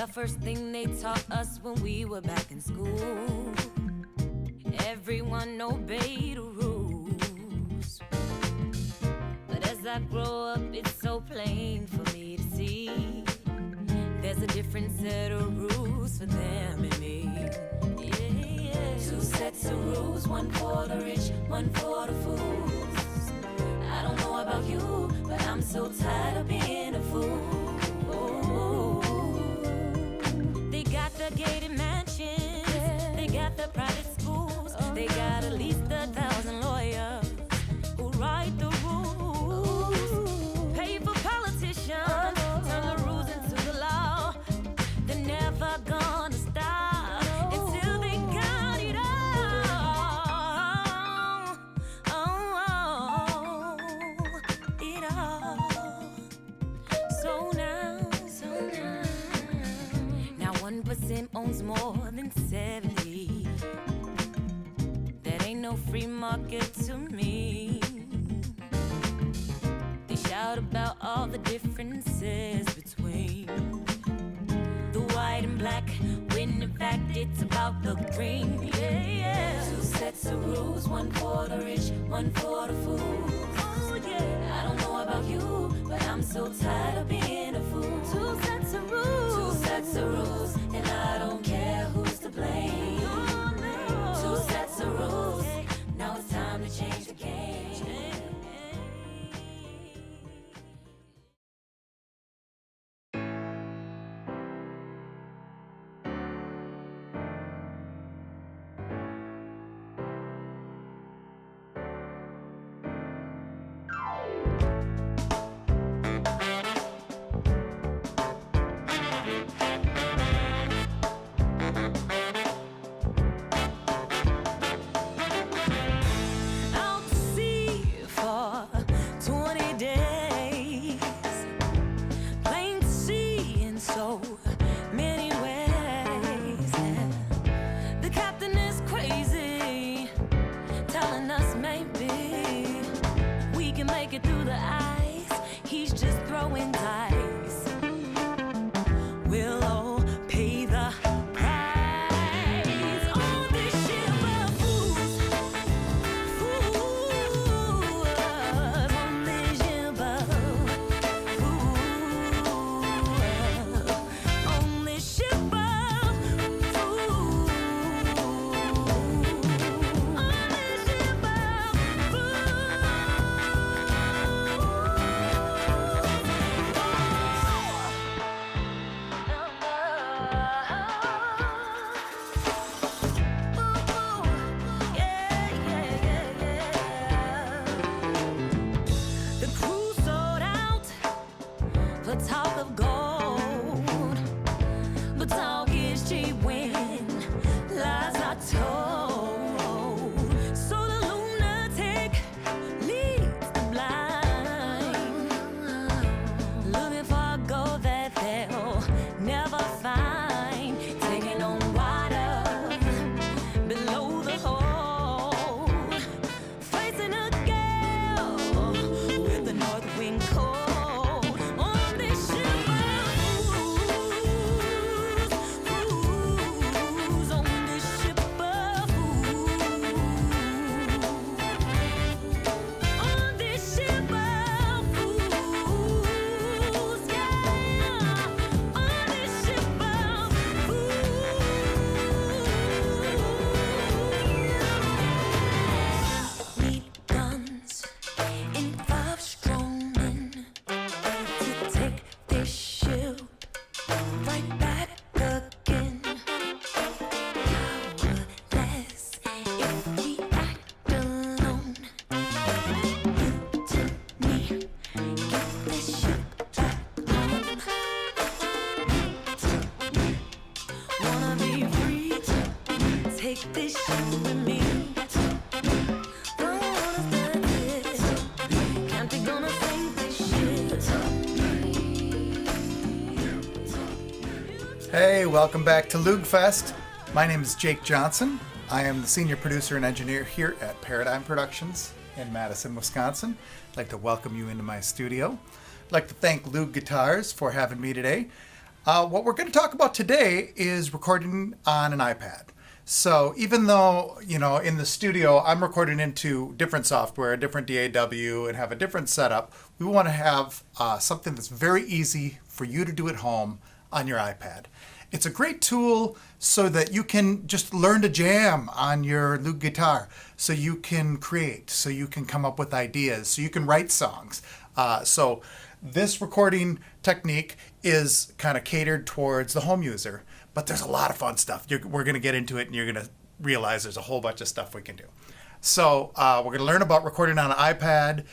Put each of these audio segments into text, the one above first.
The first thing they taught us when we were back in school, everyone obeyed the rules. But as I grow up, it's so plain for me to see there's a different set of rules for them and me. Yeah. Two sets of rules, one for the rich, one for the fools. I don't know about you, but I'm so tired of being a fool. They got the gated mansions, they got the private schools, they got at least 1,000 lawyers who write the rules. Pay for politicians, turn the rules into the law. They're never gonna stop until they got it all. It all. So now 1% owns more than 70. That ain't no free market to me. They shout about all the differences between the white and black, when in fact it's about the green. Yeah. Two sets of rules, one for the rich, one for the fools. Oh yeah. I don't know about you, but I'm so tired of being a fool. Two sets of rules, two sets of rules, and I don't care who's to blame. Two sets of rules, now it's time to change the game. Out to sea for 20 days, plain to see in so many ways. The captain is crazy, telling us maybe we can make it through the ice. He's just throwing dice. We'll all pay the price on this ship of fools. Fools on this ship of fools. On this ship of fools. On this ship of The crew sold out for talk of gold, but talk is cheap when lies are told. So the lunatic leads the blind, looking for a goal that they'll never find, taking on water below the hold, facing a gale with the north wind cold. On this ship of fools, on this ship of fools. On this ship of fools, yeah. On this ship of fools. Need guns and 5 strong men to take this ship right back again. Powerless if we act alone. Mutiny, get this ship back home. Wanna be free, take this ship with me. Don't wanna stand it, can't be gonna sink this ship. Hey, welcome back to Loogfest. My name is Jake Johnson. I am the senior producer and engineer here at Paradigm Productions in Madison, Wisconsin. I'd like to welcome you into my studio. I'd like to thank Loog Guitars for having me today. What we're going to talk about today is recording on an iPad. So even though, in the studio, I'm recording into different software, a different DAW, and have a different setup, we want to have something that's very easy for you to do at home on your iPad. It's a great tool so that you can just learn to jam on your Loog guitar, so you can create, so you can come up with ideas, so you can write songs. So this recording technique is kind of catered towards the home user, but there's a lot of fun stuff. We're going to get into it, and you're going to realize there's a whole bunch of stuff we can do. So we're going to learn about recording on an iPad.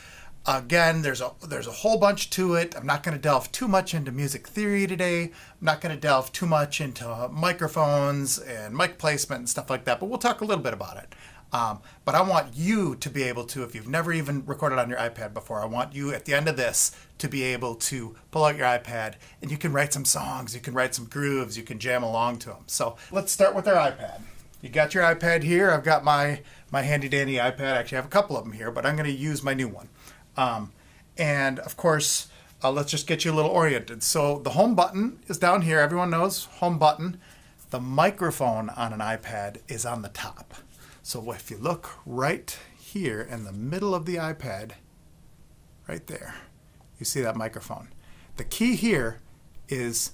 Again, there's a whole bunch to it. I'm not going to delve too much into music theory today. I'm not going to delve too much into microphones and mic placement and stuff like that, but we'll talk a little bit about it. But I want you to be able to, if you've never even recorded on your iPad before, I want you at the end of this to be able to pull out your iPad and you can write some songs, you can write some grooves, you can jam along to them. So let's start with our iPad. You got your iPad here. I've got my handy dandy iPad. Actually, I have a couple of them here, but I'm going to use my new one. And of course, let's just get you a little oriented. So the home button is down here. Everyone knows home button. The microphone on an iPad is on the top. So if you look right here in the middle of the iPad, right there, you see that microphone. The key here is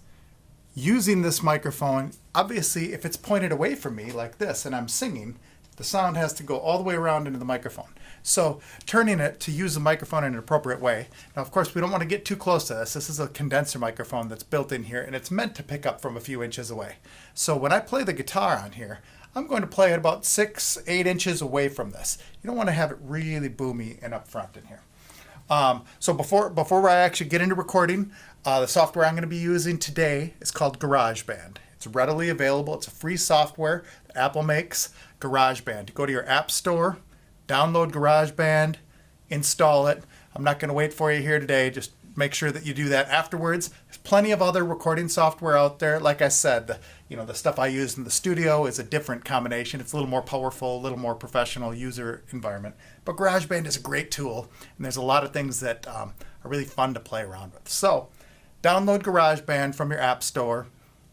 using this microphone. Obviously, if it's pointed away from me like this and I'm singing, the sound has to go all the way around into the microphone. So turning it to use the microphone in an appropriate way. Now, of course, we don't want to get too close to this. This is a condenser microphone that's built in here, and it's meant to pick up from a few inches away. So when I play the guitar on here, I'm going to play at about 6-8 inches away from this. You don't want to have it really boomy and up front in here. So before I actually get into recording, the software I'm going to be using today is called GarageBand. It's readily available. It's a free software that Apple makes, GarageBand. You go to your app store, download GarageBand, install it. I'm not going to wait for you here today. Just make sure that you do that afterwards. There's plenty of other recording software out there. Like I said, the stuff I use in the studio is a different combination. It's a little more powerful, a little more professional user environment. But GarageBand is a great tool, and there's a lot of things that are really fun to play around with. So download GarageBand from your app store.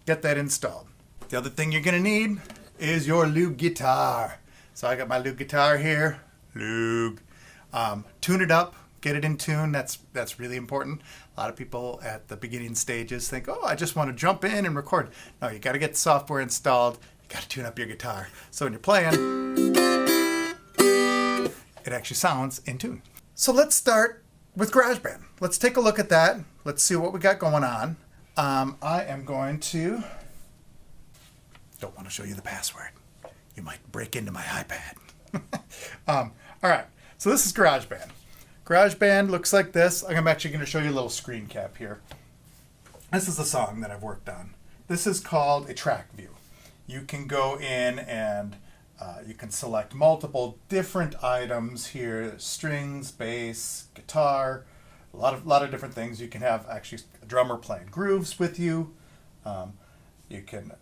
Get that installed. The other thing you're going to need is your Loog guitar. So I got my Loog guitar here. Loog. Tune it up. Get it in tune. That's really important. A lot of people at the beginning stages think, oh, I just want to jump in and record. No, you got to get the software installed. You got to tune up your guitar. So when you're playing, it actually sounds in tune. So let's start with GarageBand. Let's take a look at that. Let's see what we got going on. I am going to, don't want to show you the password. You might break into my iPad. All right, so this is GarageBand. GarageBand looks like this. I'm actually going to show you a little screen cap here. This is a song that I've worked on. This is called a track view. You can go in and you can select multiple different items here. There's strings, bass, guitar, a lot of different things. You can have actually a drummer playing grooves with you. You can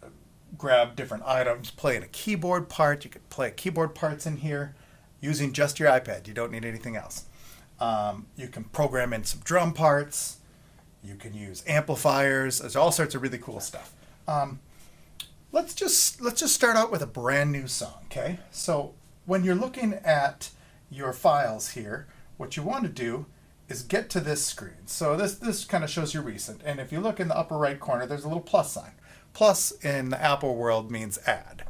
grab different items, play in a keyboard part. You can play keyboard parts in here using just your iPad. You don't need anything else. You can program in some drum parts. You can use amplifiers. There's all sorts of really cool stuff. Let's just start out with a brand new song, okay? So when you're looking at your files here, what you want to do is get to this screen. So this kind of shows your recent. And if you look in the upper right corner, there's a little plus sign. Plus in the Apple world means add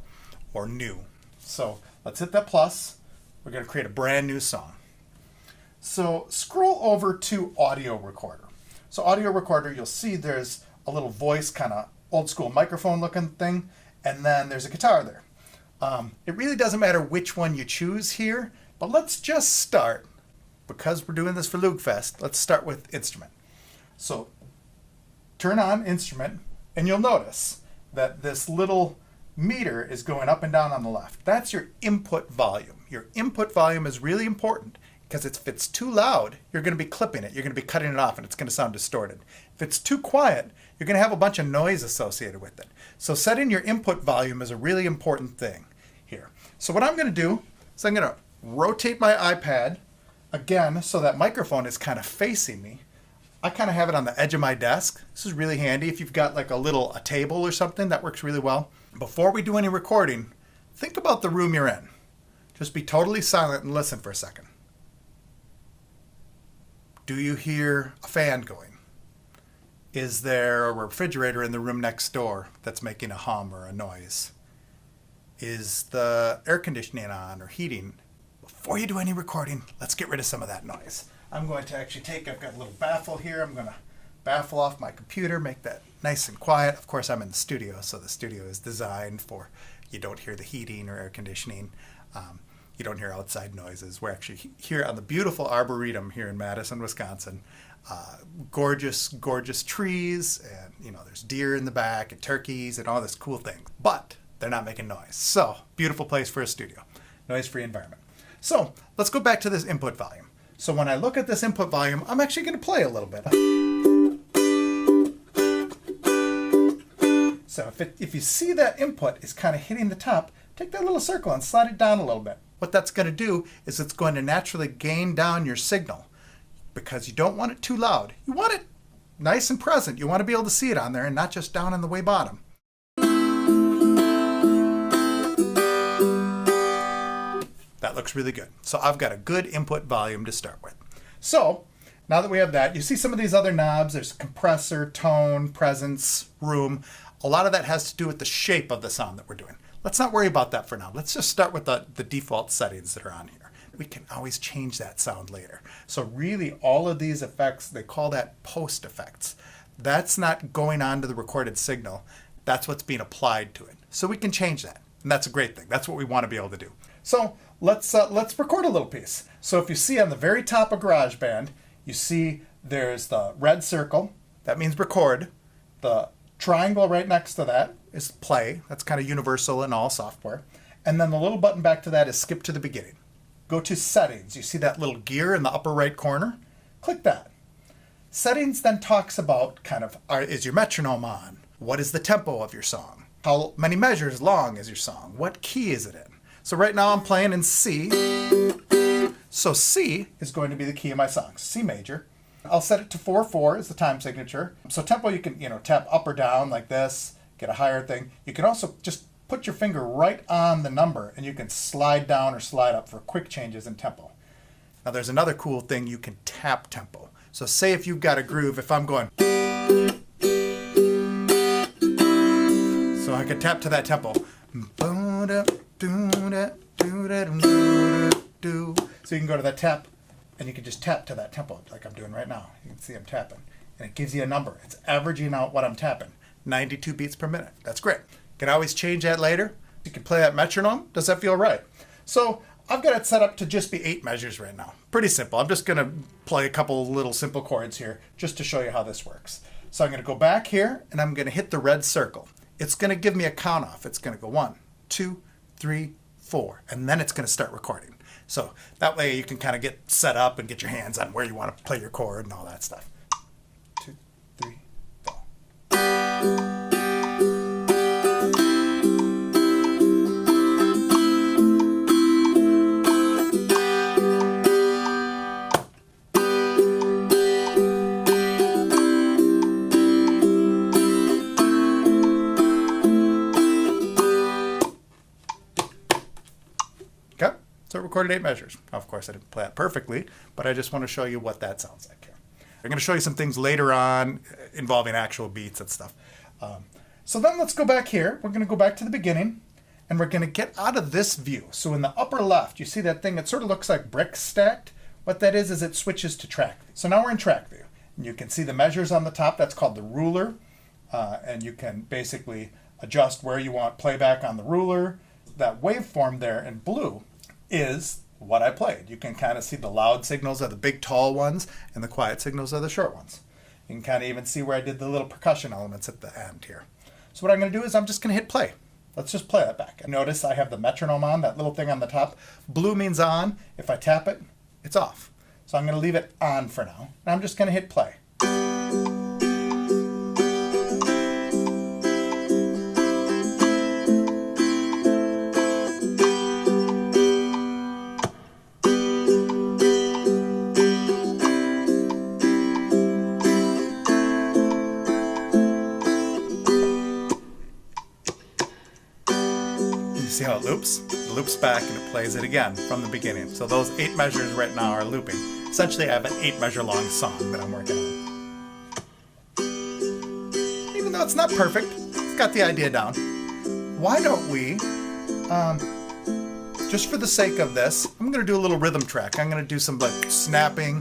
or new. So let's hit that plus. We're going to create a brand new song. So scroll over to Audio Recorder. So Audio Recorder, you'll see there's a little voice, kind of old school microphone looking thing, and then there's a guitar there. It really doesn't matter which one you choose here, but let's just start, because we're doing this for Loogfest, let's start with instrument. So turn on instrument, and you'll notice that this little meter is going up and down on the left. That's your input volume. Your input volume is really important, because if it's too loud, you're going to be clipping it. You're going to be cutting it off, and it's going to sound distorted. If it's too quiet, you're going to have a bunch of noise associated with it. So setting your input volume is a really important thing here. So what I'm going to do is I'm going to rotate my iPad again so that microphone is kind of facing me I kind of have it on the edge of my desk. This is really handy if you've got like a table or something. That works really well. Before we do any recording, think about the room you're in. Just be totally silent and listen for a second. Do you hear a fan going? Is there a refrigerator in the room next door that's making a hum or a noise? Is the air conditioning on or heating? Before you do any recording, let's get rid of some of that noise. I'm going to actually I've got a little baffle here. I'm going to baffle off my computer, make that nice and quiet. Of course, I'm in the studio, so the studio is designed for you don't hear the heating or air conditioning. You don't hear outside noises. We're actually here on the beautiful Arboretum here in Madison, Wisconsin. Gorgeous, gorgeous trees, and there's deer in the back and turkeys and all this cool thing. But they're not making noise. So, beautiful place for a studio. Noise-free environment. So, let's go back to this input volume. So when I look at this input volume, I'm actually going to play a little bit. So if you see that input is kind of hitting the top, take that little circle and slide it down a little bit. What that's going to do is it's going to naturally gain down your signal because you don't want it too loud. You want it nice and present. You want to be able to see it on there and not just down in the way bottom. That looks really good. So I've got a good input volume to start with. So now that we have that, you see some of these other knobs. There's compressor, tone, presence, room. A lot of that has to do with the shape of the sound that we're doing. Let's not worry about that for now. Let's just start with the default settings that are on here. We can always change that sound later. So really all of these effects, they call that post effects. That's not going on to the recorded signal. That's what's being applied to it. So we can change that. And that's a great thing. That's what we want to be able to do. So let's record a little piece. So if you see on the very top of GarageBand, you see there's the red circle. That means record. The triangle right next to that is play. That's kind of universal in all software. And then the little button back to that is skip to the beginning. Go to settings. You see that little gear in the upper right corner? Click that. Settings then talks about is your metronome on? What is the tempo of your song? How many measures long is your song? What key is it in? So right now I'm playing in C. So C is going to be the key of my song, C major. I'll set it to 4/4 as the time signature. So tempo you can tap up or down like this, get a higher thing. You can also just put your finger right on the number and you can slide down or slide up for quick changes in tempo. Now there's another cool thing, you can tap tempo. So say if you've got a groove, if I'm going, so I could tap to that tempo. So you can go to that tap and you can just tap to that tempo like I'm doing right now. You can see I'm tapping and it gives you a number. It's averaging out what I'm tapping. 92 beats per minute. That's great. You can always change that later. You can play that metronome. Does that feel right? So I've got it set up to just be 8 measures right now. Pretty simple. I'm just going to play a couple little simple chords here just to show you how this works. So I'm going to go back here and I'm going to hit the red circle. It's going to give me a count off. It's going to go 1, 2, 3, 4, and then it's going to start recording. So that way you can kind of get set up and get your hands on where you want to play your chord and all that stuff. 2, 3, 4. So it recorded 8 measures. Of course, I didn't play it perfectly, but I just want to show you what that sounds like here. I'm going to show you some things later on involving actual beats and stuff. So then let's go back here. We're going to go back to the beginning, and we're going to get out of this view. So in the upper left, you see that thing that sort of looks like bricks stacked? What that is it switches to track view. So now we're in track view. And you can see the measures on the top. That's called the ruler. And you can basically adjust where you want playback on the ruler. That waveform there in blue is what I played. You can kind of see the loud signals are the big tall ones and the quiet signals are the short ones. You can kind of even see where I did the little percussion elements at the end here. So what I'm going to do is I'm just going to hit play. Let's just play that back. Notice I have the metronome on, that little thing on the top. Blue means on. If I tap it, it's off. So I'm going to leave it on for now. And I'm just going to hit play. See how it loops? It loops back and it plays it again from the beginning. So those 8 measures right now are looping. Essentially, I have an 8 measure long song that I'm working on. Even though it's not perfect, it's got the idea down. Why don't we, just for the sake of this, I'm going to do a little rhythm track. I'm going to do some like snapping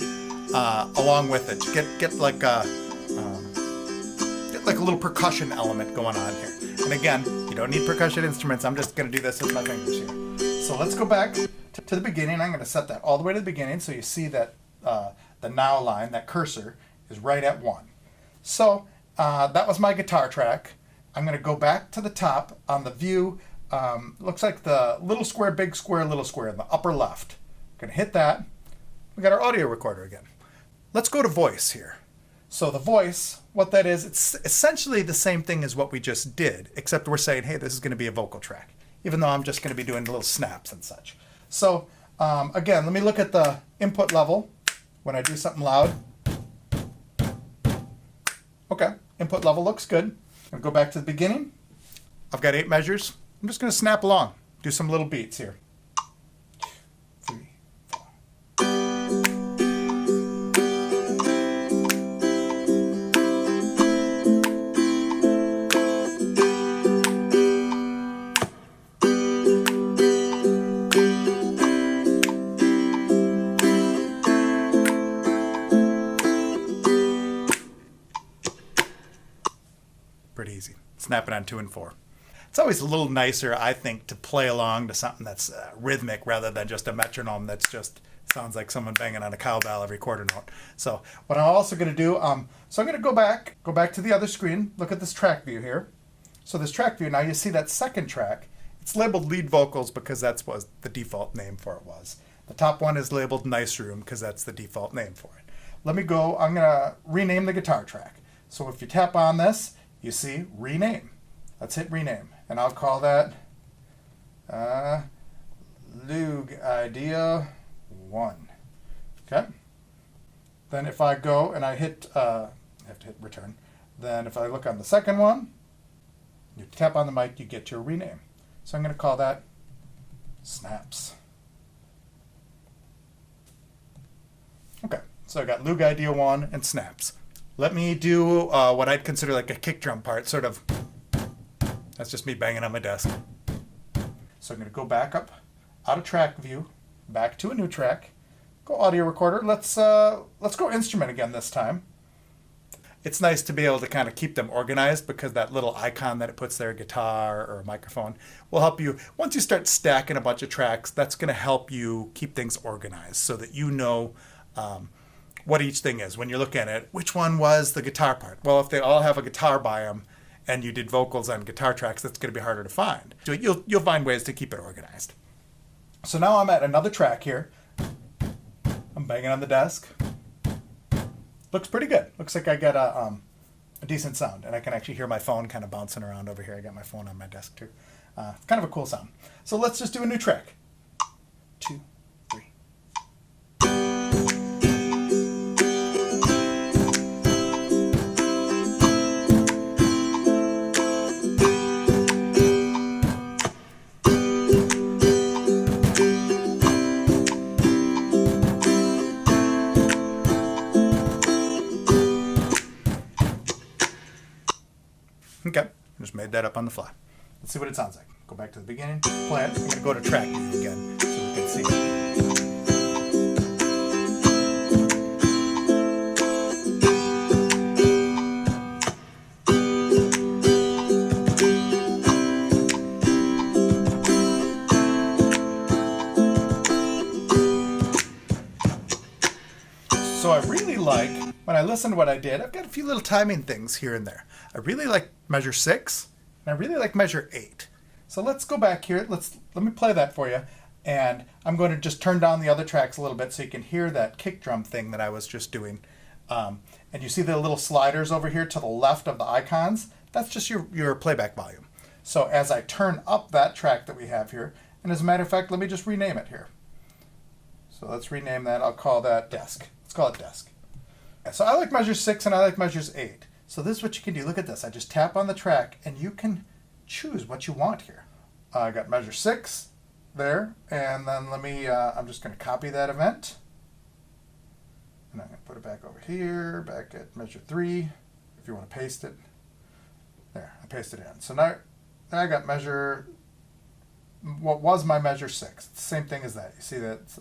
along with it to get like a little percussion element going on here. And again, you don't need percussion instruments. I'm just going to do this with my fingers here. So let's go back to the beginning. I'm going to set that all the way to the beginning so you see that the now line, that cursor, is right at 1. So that was my guitar track. I'm going to go back to the top on the view. Looks like the little square, big square, little square in the upper left. Going to hit that. We got our audio recorder again. Let's go to voice here. So the voice, what that is, it's essentially the same thing as what we just did, except we're saying, hey, this is going to be a vocal track, even though I'm just going to be doing little snaps and such. So again, let me look at the input level when I do something loud. Okay, input level looks good. I'm going to go back to the beginning. I've got 8 measures. I'm just going to snap along, do some little beats here. 2, 3, 4. Pretty easy. Snapping on 2 and 4. It's always a little nicer, I think, to play along to something that's rhythmic rather than just a metronome that's just sounds like someone banging on a cowbell every quarter note. So what I'm also going to do, so I'm going to go back to the other screen, look at this track view here. So this track view, now you see that second track, it's labeled lead vocals because that's what the default name for it was. The top one is labeled nice room because that's the default name for it. Let me go, I'm going to rename the guitar track. So if you tap on this, you see rename. Let's hit rename. And I'll call that Loog Idea 1. Okay. Then if I go and I hit, I have to hit return. Then if I look on the second one, you tap on the mic, you get your rename. So I'm going to call that Snaps. Okay. So I got Loog Idea 1 and Snaps. Let me do what I'd consider like a kick drum part, sort of. That's just me banging on my desk. So I'm going to go back up, out of track view, back to a new track. Go audio recorder. Let's go instrument again this time. It's nice to be able to kind of keep them organized because that little icon that it puts there, guitar or a microphone, will help you. Once you start stacking a bunch of tracks, that's going to help you keep things organized so that you know what each thing is. When you're looking at it, which one was the guitar part? Well, if they all have a guitar by them, and you did vocals on guitar tracks, that's going to be harder to find. So you'll find ways to keep it organized. So now I'm at another track here. I'm banging on the desk. Looks pretty good. Looks like I got a decent sound, and I can actually hear my phone kind of bouncing around over here. I got my phone on my desk too. Kind of a cool sound. So let's just do a new track. 2, 3. Okay, just made that up on the fly. Let's see what it sounds like. Go back to the beginning, play it. I'm going to go to track view again so we can see it. So I really like, when I listen to what I did, I've got a few little timing things here and there. I really like measure 6, and I really like measure 8. So let's go back here. Let me play that for you. And I'm going to just turn down the other tracks a little bit so you can hear that kick drum thing that I was just doing. And you see the little sliders over here to the left of the icons? That's just your playback volume. So as I turn up that track that we have here, and as a matter of fact, let me just rename it here. So let's rename that. I'll call that desk. Let's call it desk. So I like measure 6 and I like measures 8. So this is what you can do. Look at this. I just tap on the track and you can choose what you want here. I got measure 6 there, and then let me, I'm just going to copy that event. And I'm going to put it back over here, back at measure 3, if you want to paste it. There, I pasted it in. So now I got measure, what was my measure 6. It's the same thing as that. You see that, if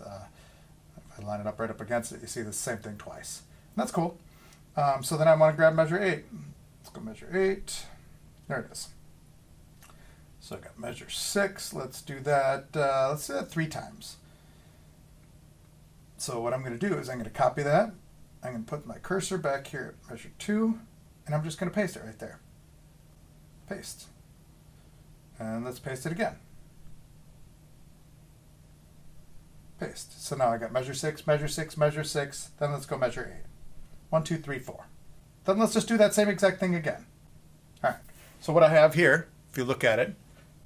I line it up right up against it, you see the same thing twice. And that's cool. So then I want to grab measure 8. Let's go measure 8. There it is. So I got measure 6. Let's do that. Let's do that 3 times. So what I'm going to do is I'm going to copy that. I'm going to put my cursor back here at measure 2, and I'm just going to paste it right there. Paste. And let's paste it again. Paste. So now I got measure 6, measure 6, measure 6. Then let's go measure 8. 1, 2, 3, 4. Then let's just do that same exact thing again. All right. So what I have here, if you look at it,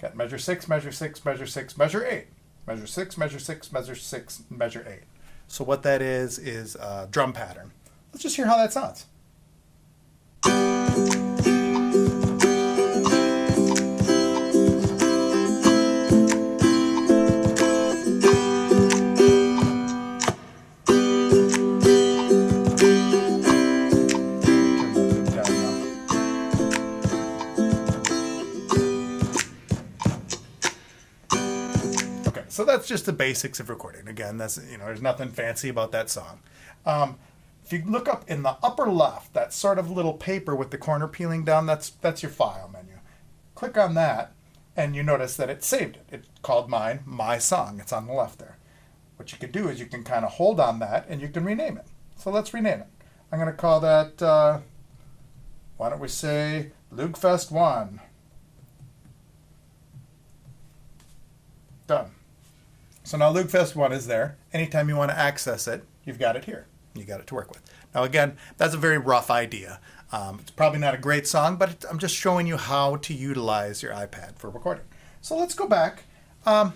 got measure 6, measure 6, measure 6, measure 8. Measure 6, measure 6, measure 6, measure 8. So what that is a drum pattern. Let's just hear how that sounds. So that's just the basics of recording. Again, that's, there's nothing fancy about that song. If you look up in the upper left, that sort of little paper with the corner peeling down, that's your file menu. Click on that, and you notice that it saved it. It called mine My Song. It's on the left there. What you can do is you can kind of hold on that, and you can rename it. So let's rename it. I'm going to call that, why don't we say Loogfest 1. Done. So now Loogfest 1 is there. Anytime you want to access it, you've got it here. You got it to work with. Now again, that's a very rough idea. It's probably not a great song, but I'm just showing you how to utilize your iPad for recording. So let's go back. Now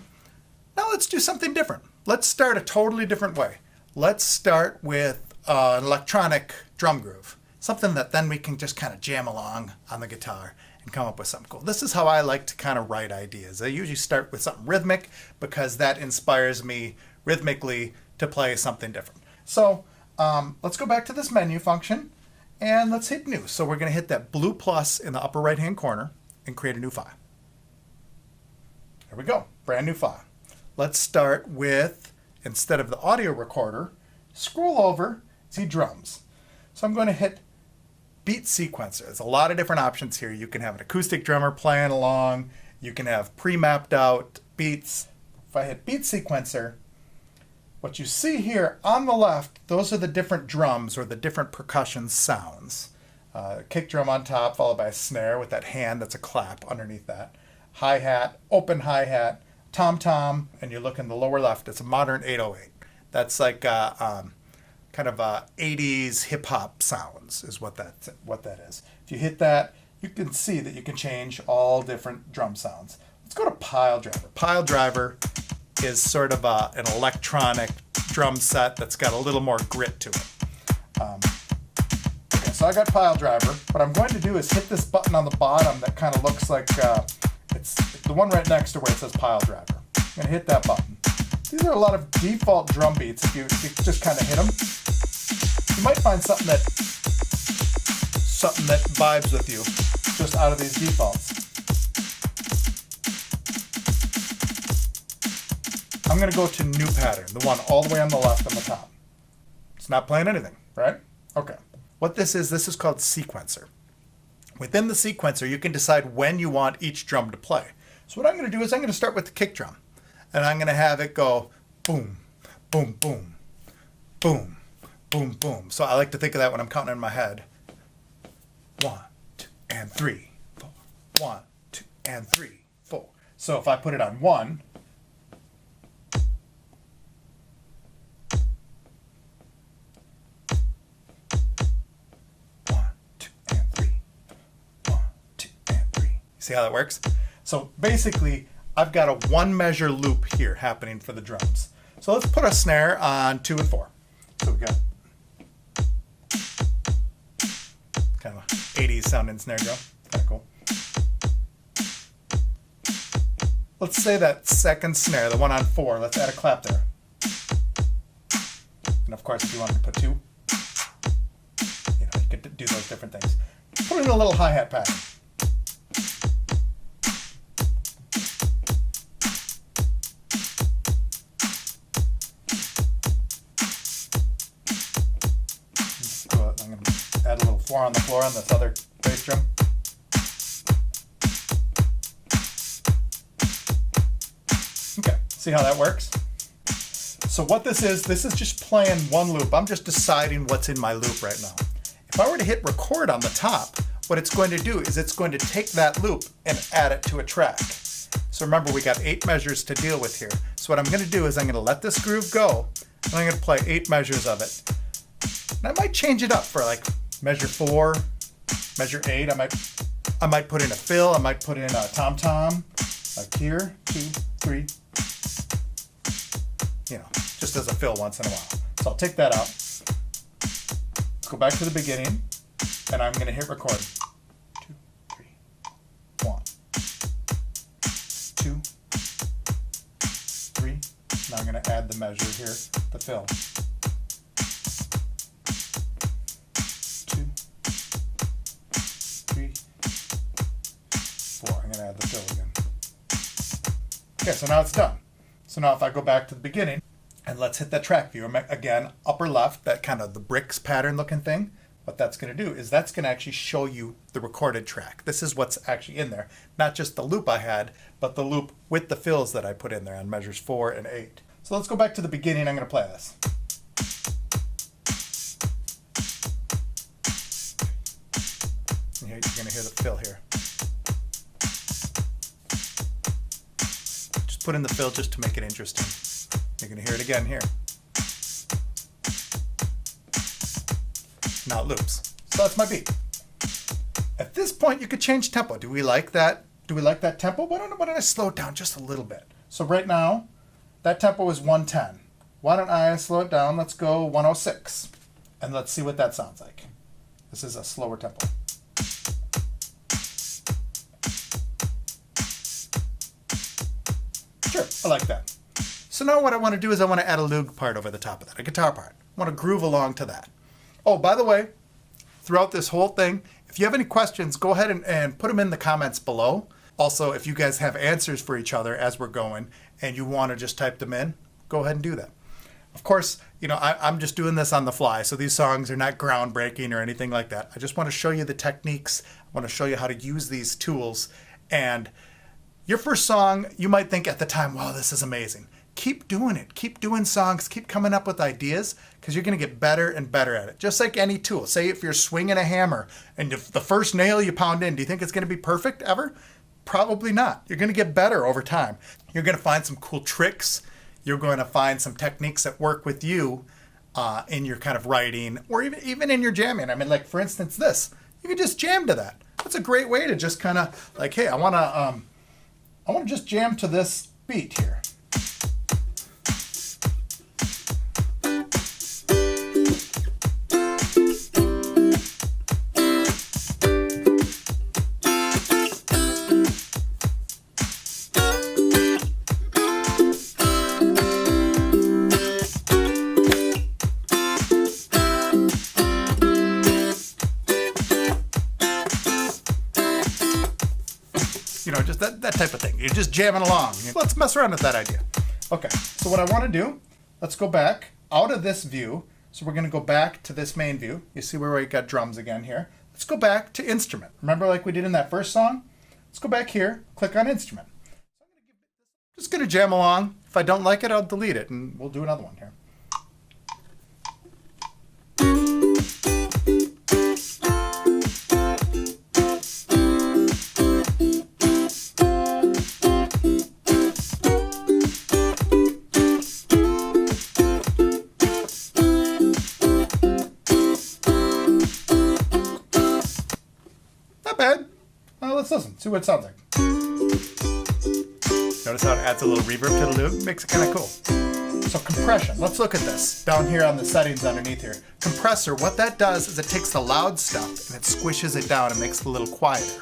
let's do something different. Let's start a totally different way. Let's start with an electronic drum groove. Something that then we can just kind of jam along on the guitar and come up with something cool. This is how I like to kind of write ideas. I usually start with something rhythmic because that inspires me rhythmically to play something different. So let's go back to this menu function and let's hit new. So we're going to hit that blue plus in the upper right hand corner and create a new file. There we go, brand new file. Let's start with, instead of the audio recorder, scroll over, see drums. So I'm going to hit beat sequencer. There's a lot of different options here. You can have an acoustic drummer playing along. You can have pre-mapped out beats. If I hit beat sequencer, what you see here on the left, those are the different drums or the different percussion sounds. Kick drum on top, followed by a snare with that hand that's a clap underneath that. Hi-hat, open hi-hat, tom-tom, and you look in the lower left, it's a modern 808. That's like kind of 80s hip-hop sounds is what that is. If you hit that, you can see that you can change all different drum sounds. Let's go to Pile Driver. Pile Driver is sort of an electronic drum set that's got a little more grit to it. Okay, so I got Pile Driver. What I'm going to do is hit this button on the bottom that kind of looks like it's the one right next to where it says Pile Driver. I'm going to hit that button. These are a lot of default drum beats if you just kind of hit them. You might find something that vibes with you just out of these defaults. I'm going to go to new pattern, the one all the way on the left on the top. It's not playing anything, right? Okay. What this is called sequencer. Within the sequencer, you can decide when you want each drum to play. So what I'm going to do is I'm going to start with the kick drum. And I'm going to have it go boom, boom, boom, boom, boom, boom. So I like to think of that when I'm counting in my head. 1, 2, and 3, 4. 1, 2, and 3, 4. So if I put it on 1, see how that works? So basically, I've got a one measure loop here happening for the drums. So let's put a snare on 2 and 4. So we got kind of 80s sounding snare drum. Kind of cool. let's say that second snare, the one on 4, let's add a clap there. And of course, if you wanted to put 2, you could do those different things. Put in a little hi-hat pattern. I'm going to add a little 4 on the floor on this other bass drum. Okay, see how that works? So what this is just playing one loop. I'm just deciding what's in my loop right now. If I were to hit record on the top, what it's going to do is it's going to take that loop and add it to a track. So remember, we got 8 measures to deal with here. So what I'm going to do is I'm going to let this groove go, and I'm going to play 8 measures of it. And I might change it up for like measure 4, measure 8. I might put in a fill. I might put in a tom-tom, like here, 2, 3. Just as a fill once in a while. So I'll take that out. Let's go back to the beginning, and I'm going to hit record. 2, 3, 1, 2, 3. Now I'm going to add the measure here, the fill. 2, 3, 4. I'm going to add the fill again. Okay, so now it's done. So now if I go back to the beginning, and let's hit that track view. Again, upper left, that kind of the bricks pattern looking thing. What that's going to do is that's going to actually show you the recorded track. This is what's actually in there. Not just the loop I had, but the loop with the fills that I put in there on measures 4 and 8. So let's go back to the beginning. I'm going to play this. And you're going to hear the fill here. Just put in the fill just to make it interesting. You're going to hear it again here. Now it loops. So that's my beat. At this point, you could change tempo. Do we like that? Do we like that tempo? Why don't I slow it down just a little bit? So right now, that tempo is 110. Why don't I slow it down? Let's go 106. And let's see what that sounds like. This is a slower tempo. Sure, I like that. So now what I want to do is I want to add a Loog part over the top of that, a guitar part. I want to groove along to that. Oh, by the way, throughout this whole thing, if you have any questions, go ahead and put them in the comments below. Also, if you guys have answers for each other as we're going and you want to just type them in, go ahead and do that. Of course, I'm just doing this on the fly, so these songs are not groundbreaking or anything like that. I just want to show you the techniques. I want to show you how to use these tools. And your first song, you might think at the time, wow, this is amazing. Keep doing it. Keep doing songs. Keep coming up with ideas because you're going to get better and better at it. Just like any tool. Say if you're swinging a hammer and if the first nail you pound in, do you think it's going to be perfect ever? Probably not. You're going to get better over time. You're going to find some cool tricks. You're going to find some techniques that work with you in your kind of writing or even in your jamming. I mean, like for instance, this. You can just jam to that. That's a great way to just kind of like, hey, I want to just jam to this beat here. Just that type of thing. You're just jamming along. Let's mess around with that idea. Okay, so what I want to do, let's go back out of this view. So we're going to go back to this main view. You see where we got drums again here. Let's go back to instrument. Remember like we did in that first song? Let's go back here, click on instrument. So I'm just going to jam along. If I don't like it, I'll delete it and we'll do another one here. Bad. Let's listen, see what it sounds like. Notice how it adds a little reverb to the loop, makes it kind of cool. So compression, let's look at this down here on the settings underneath here. Compressor, what that does is it takes the loud stuff and it squishes it down and makes it a little quieter.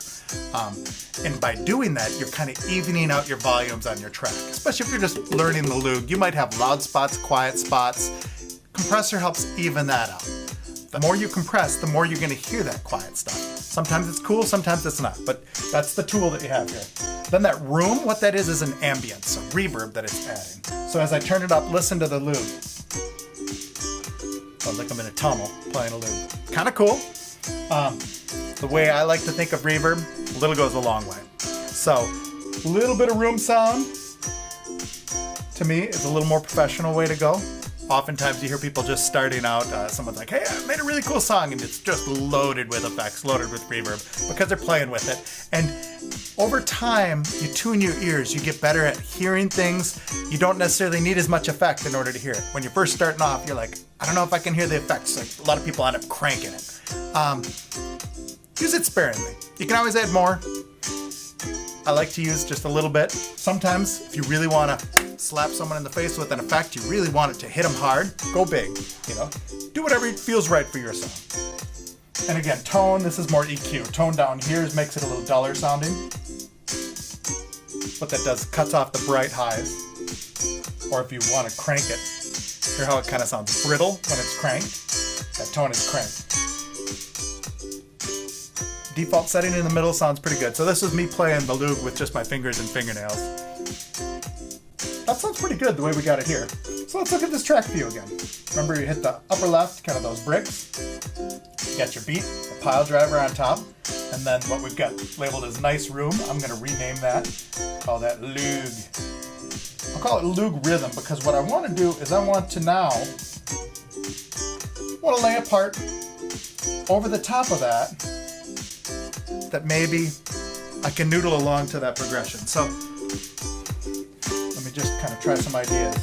And by doing that, you're kind of evening out your volumes on your track. Especially if you're just learning the Loog, you might have loud spots, quiet spots. Compressor helps even that out. The more you compress, the more you're going to hear that quiet stuff. Sometimes it's cool, sometimes it's not, but that's the tool that you have here. Then that room, what that is an ambience, a reverb that it's adding. So as I turn it up, listen to the Loog. Sounds like I'm in a tunnel playing a Loog. Kind of cool. The way I like to think of reverb, a little goes a long way. So a little bit of room sound, to me, is a little more professional way to go. Oftentimes you hear people just starting out, someone's like, hey, I made a really cool song, and it's just loaded with effects, loaded with reverb, because they're playing with it. And over time, you tune your ears, you get better at hearing things. You don't necessarily need as much effect in order to hear it. When you're first starting off, you're like, I don't know if I can hear the effects. Like, a lot of people end up cranking it. Use it sparingly. You can always add more. I like to use just a little bit. Sometimes, if you really want to slap someone in the face with an effect, you really want it to hit them hard, go big, you know. Do whatever feels right for your song. And again, tone, this is more EQ. Tone down here makes it a little duller sounding. What that does, cuts off the bright highs. Or if you want to crank it, hear how it kind of sounds brittle when it's cranked. That tone is cranked. Default setting in the middle sounds pretty good. So this is me playing the Loog with just my fingers and fingernails. That sounds pretty good the way we got it here. So let's look at this track view again. Remember, you hit the upper left, kind of those bricks. You got your beat, the pile driver on top, and then what we've got labeled as nice room. I'm going to rename that. Call that Loog. I'll call it Loog rhythm because what I want to do is I want to lay a part over the top of that maybe I can noodle along to that progression. So let me just kind of try some ideas.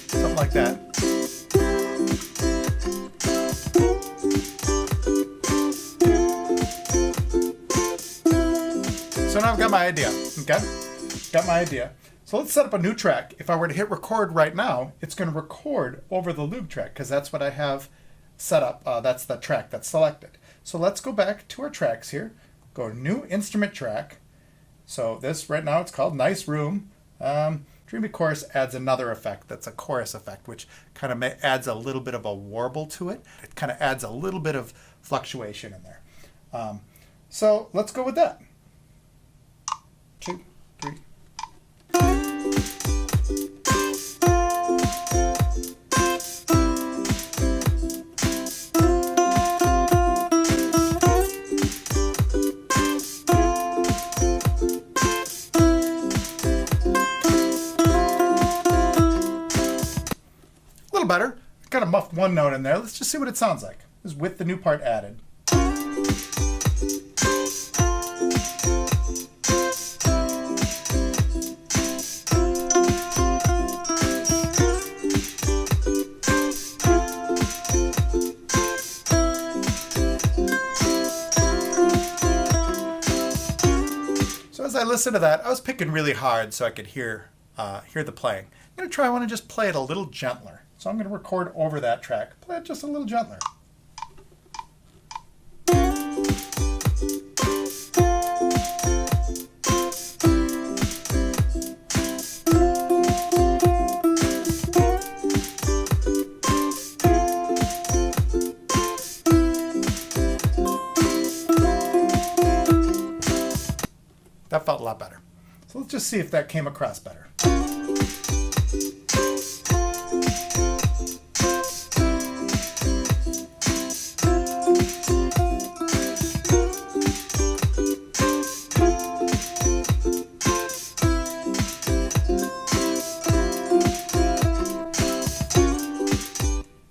Something like that. So now I've got my idea, okay? Got my idea. So let's set up a new track. If I were to hit record right now, it's going to record over the Loog track because that's what I have set up. That's the track that's selected. So let's go back to our tracks here. Go to new instrument track. So this right now it's called Nice Room. Dreamy Chorus adds another effect that's a chorus effect, which kind of adds a little bit of a warble to it. It kind of adds a little bit of fluctuation in there. So let's go with that. 2, 3. A little better. Kind of muffed one note in there. Let's just see what it sounds like. This is with the new part added. As I listened to that, I was picking really hard so I could hear the playing. I'm going to try, I want to just play it a little gentler. So I'm going to record over that track, play it just a little gentler. That felt a lot better. So let's just see if that came across better.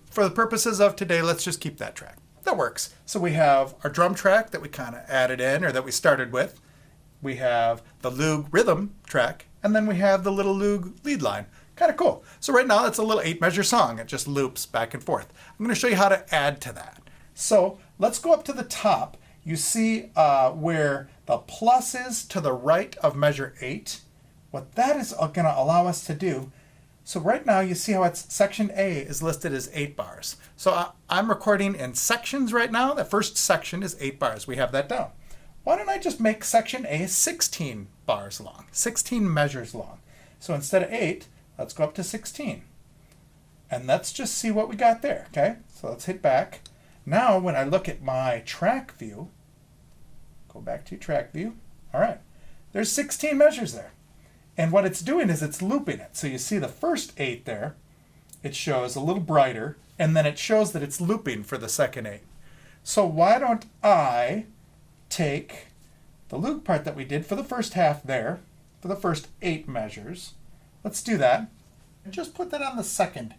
For the purposes of today, let's just keep that track. That works. So we have our drum track that we kind of added in, or that we started with. We have the Loog rhythm track, and then we have the little Loog lead line. Kind of cool. So right now it's a little 8-measure song. It just loops back and forth. I'm going to show you how to add to that. So let's go up to the top. You see where the plus is to the right of measure 8. What that is going to allow us to do, so right now you see how it's section A is listed as 8 bars. So I'm recording in sections right now. The first section is 8 bars. We have that down. Why don't I just make section A 16 bars long, 16 measures long. So instead of 8, let's go up to 16. And let's just see what we got there, okay? So let's hit back. Now when I look at my track view, go back to track view. All right, there's 16 measures there. And what it's doing is it's looping it. So you see the first 8 there, it shows a little brighter, and then it shows that it's looping for the second 8. So why don't I take the loop part that we did for the first half there, for the first 8 measures. Let's do that. And just put that on the second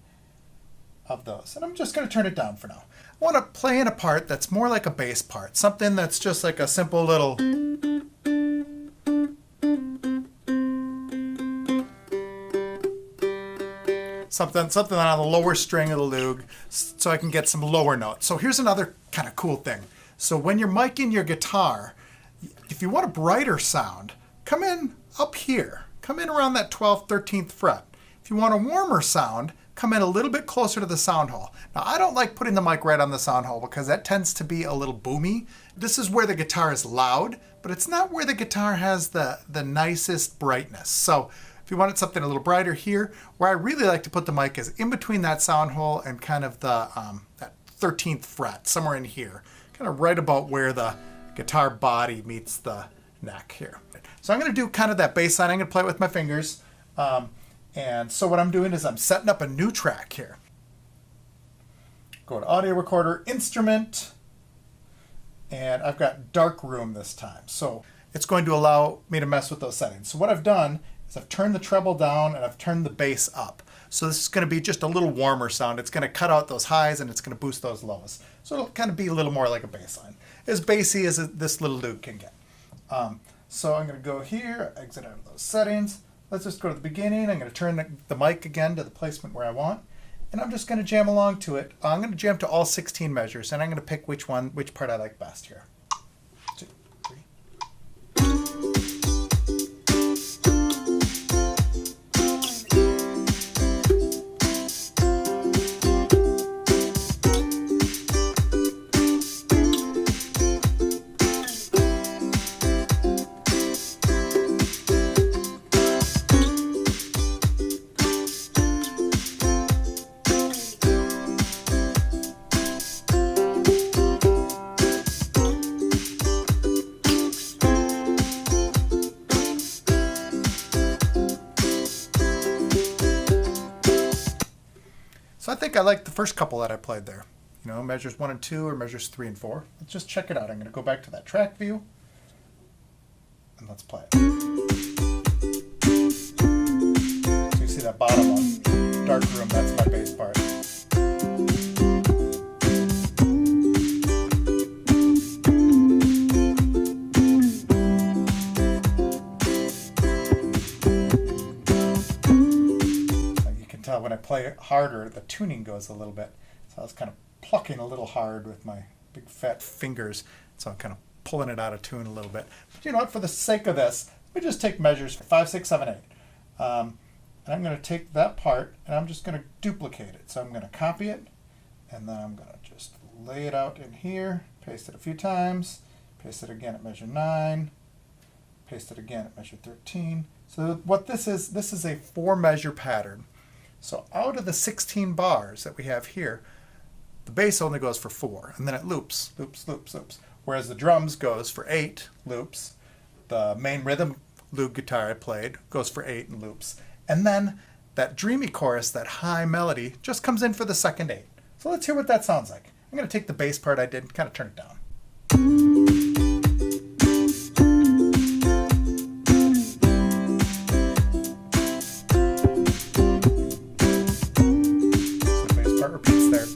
of those. And I'm just going to turn it down for now. I want to play in a part that's more like a bass part, something that's just like a simple little something on the lower string of the Loog, so I can get some lower notes. So here's another kind of cool thing. So when you're miking your guitar, if you want a brighter sound, come in up here. Come in around that 12th, 13th fret. If you want a warmer sound, come in a little bit closer to the sound hole. Now, I don't like putting the mic right on the sound hole because that tends to be a little boomy. This is where the guitar is loud, but it's not where the guitar has the nicest brightness. So if you wanted something a little brighter here, where I really like to put the mic is in between that sound hole and kind of the that 13th fret, somewhere in here, kind of right about where the guitar body meets the neck here. So I'm going to do kind of that bass line. I'm going to play it with my fingers. And so what I'm doing is I'm setting up a new track here. Go to audio recorder, instrument, and I've got dark room this time. So it's going to allow me to mess with those settings. So what I've done is I've turned the treble down and I've turned the bass up. So this is going to be just a little warmer sound. It's going to cut out those highs and it's going to boost those lows. So it'll kind of be a little more like a bass line, as bassy as this little Loog can get. So I'm going to go here, exit out of those settings. Let's just go to the beginning. I'm going to turn the mic again to the placement where I want. And I'm just going to jam along to it. I'm going to jam to all 16 measures, and I'm going to pick which part I like best here. 2, 3. So I think I like the first couple that I played there. You know, measures 1 and 2 or measures 3 and 4. Let's just check it out. I'm going to go back to that track view and let's play it. So you see that bottom one, dark room, that's my bass part. When I play it harder, the tuning goes a little bit. So I was kind of plucking a little hard with my big fat fingers. So I'm kind of pulling it out of tune a little bit. But you know what, for the sake of this, let me just take measures 5, 6, 7, 8. And I'm going to take that part and I'm just going to duplicate it. So I'm going to copy it and then I'm going to just lay it out in here, paste it a few times, paste it again at measure 9, paste it again at measure 13. So what this is a 4 measure pattern. So out of the 16 bars that we have here, the bass only goes for 4, and then it loops, loops, loops, loops. Whereas the drums goes for 8 loops. The main rhythm Loog guitar I played goes for 8 and loops. And then that dreamy chorus, that high melody, just comes in for the second 8. So let's hear what that sounds like. I'm going to take the bass part I did and kind of turn it down. Repeats there.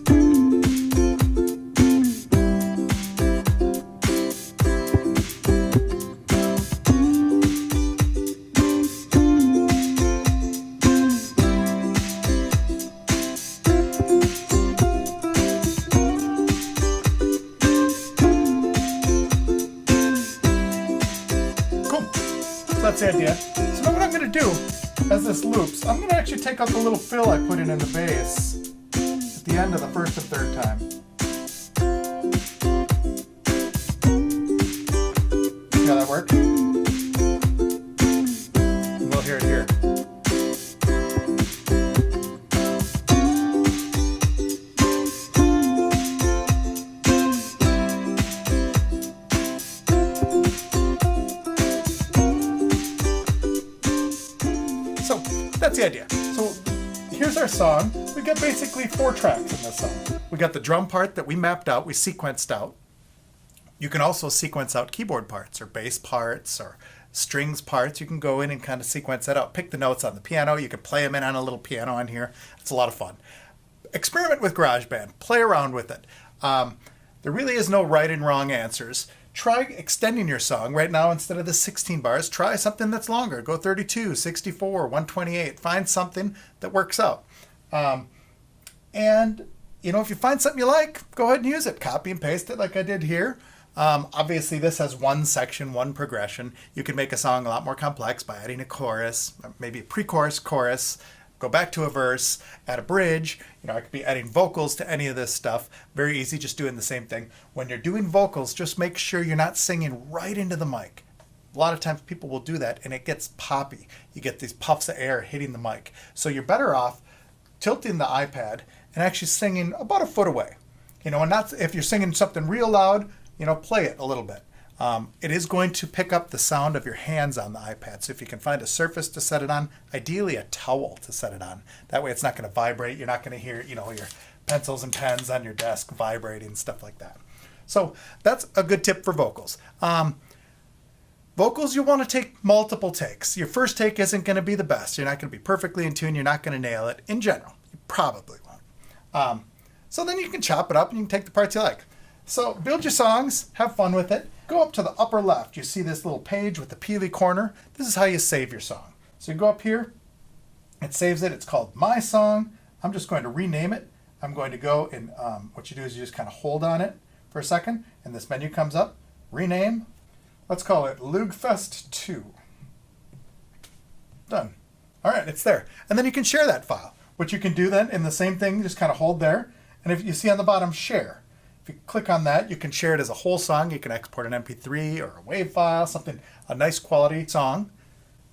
the idea. So now what I'm going to do as this loops, I'm going to actually take out the little fill I put in the bass at the end of the first and third time. See how that worked? And we'll hear it here. So that's the idea. So here's our song. We got basically 4 tracks in this song. We got the drum part that we mapped out, we sequenced out. You can also sequence out keyboard parts or bass parts or strings parts. You can go in and kind of sequence that out. Pick the notes on the piano. You can play them in on a little piano on here. It's a lot of fun. Experiment with GarageBand. Play around with it. There really is no right and wrong answers. Try extending your song. Right now, instead of the 16 bars, try something that's longer. Go 32, 64, 128. Find something that works out. And, you know, if you find something you like, go ahead and use it. Copy and paste it like I did here. Obviously, this has one section, one progression. You can make a song a lot more complex by adding a chorus, maybe a pre-chorus, chorus, go back to a verse, add a bridge. You know, I could be adding vocals to any of this stuff. Very easy, just doing the same thing. When you're doing vocals, just make sure you're not singing right into the mic. A lot of times people will do that and it gets poppy. You get these puffs of air hitting the mic. So you're better off tilting the iPad and actually singing about a foot away. You know, and not if you're singing something real loud, you know, play it a little bit. It is going to pick up the sound of your hands on the iPad. So if you can find a surface to set it on, ideally a towel to set it on. That way it's not going to vibrate. You're not going to hear, you know, your pencils and pens on your desk vibrating, stuff like that. So that's a good tip for vocals. Vocals, you'll want to take multiple takes. Your first take isn't going to be the best. You're not going to be perfectly in tune. You're not going to nail it. In general, you probably won't. So then you can chop it up and you can take the parts you like. So build your songs, have fun with it. Go up to the upper left. You see this little page with the peely corner. This is how you save your song. So you go up here, it saves it. It's called My Song. I'm just going to rename it. I'm going to go and what you do is you just kind of hold on it for a second and this menu comes up. Rename. Let's call it Loogfest 2. Done. All right, it's there. And then you can share that file. What you can do then in the same thing, just kind of hold there. And if you see on the bottom, share. If you click on that, you can share it as a whole song. You can export an MP3 or a WAV file, something, a nice quality song.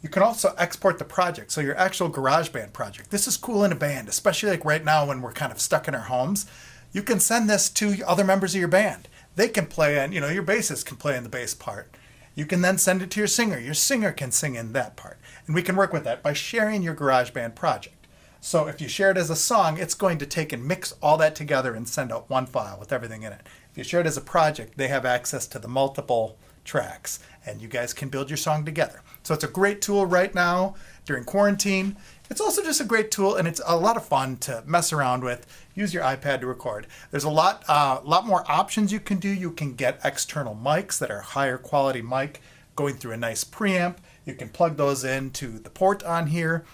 You can also export the project, so your actual GarageBand project. This is cool in a band, especially like right now when we're kind of stuck in our homes. You can send this to other members of your band. They can play in, you know, your bassist can play in the bass part. You can then send it to your singer. Your singer can sing in that part. And we can work with that by sharing your GarageBand project. So if you share it as a song, it's going to take and mix all that together and send out one file with everything in it. If you share it as a project, they have access to the multiple tracks and you guys can build your song together. So it's a great tool right now during quarantine. It's also just a great tool and it's a lot of fun to mess around with. Use your iPad to record. There's a lot more options you can do. You can get external mics that are higher quality mic going through a nice preamp. You can plug those into the port on here.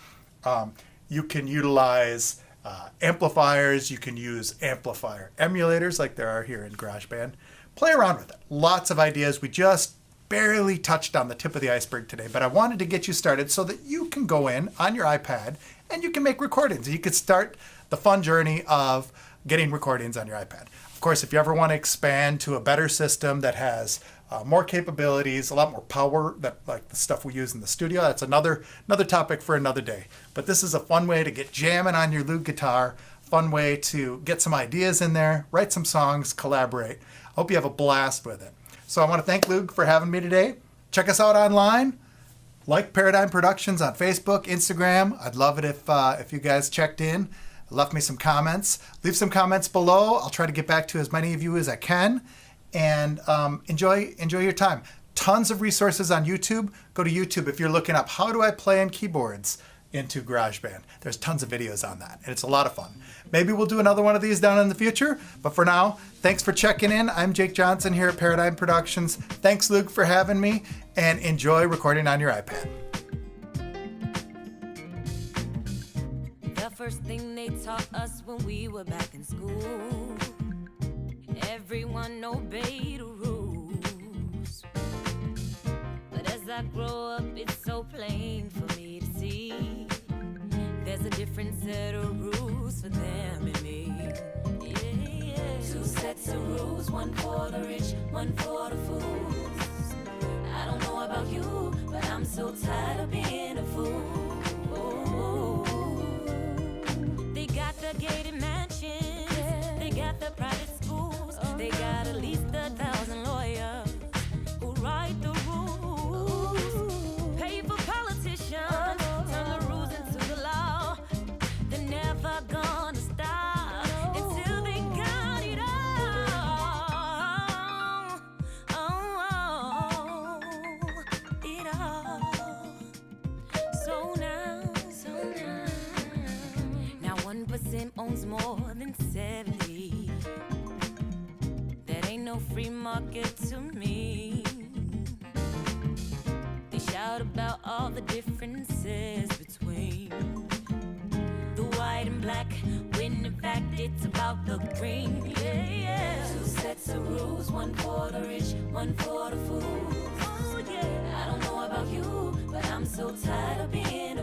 You can utilize amplifiers. You can use amplifier emulators like there are here in GarageBand. Play around with it. Lots of ideas. We just barely touched on the tip of the iceberg today, but I wanted to get you started so that you can go in on your iPad and you can make recordings. You could start the fun journey of getting recordings on your iPad. Of course, if you ever want to expand to a better system that has more capabilities, a lot more power, that like the stuff we use in the studio, that's another topic for another day. But this is a fun way to get jamming on your Loog guitar, fun way to get some ideas in there, write some songs, collaborate. I hope you have a blast with it. So I want to thank Loog for having me today. Check us out online. Like Paradigm Productions on Facebook, Instagram. I'd love it if you guys checked in, left me some comments. Leave some comments below. I'll try to get back to as many of you as I can. And enjoy your time. Tons of resources on YouTube. Go to YouTube if you're looking up how do I play in keyboards into GarageBand. There's tons of videos on that, and it's a lot of fun. Maybe we'll do another one of these down in the future, but for now, thanks for checking in. I'm Jake Johnson here at Paradigm Productions. Thanks, Luke, for having me, and enjoy recording on your iPad. The first thing they taught us when we were back in school, everyone obeyed the rules. But as As I grow up, it's so plain for me to see. There's a different set of rules for them and me. Yeah, yeah. Two sets of rules, one for the rich, one for the fools. I don't know about you, but I'm so tired of being a fool. They got the gated mansions, they got the private schools, they got at least 1,000 lawyers who write the rules. Pay for politicians, turn the rules into the law. They're never gonna stop until they got it all. Oh, it all. So now 1% owns more than 70. That ain't no free market to me. They shout about all the differences between the white and black, when in fact it's about the green. Yeah, yeah. Two sets of rules, one for the rich, one for the fools. Oh yeah. I don't know about you, but I'm so tired of being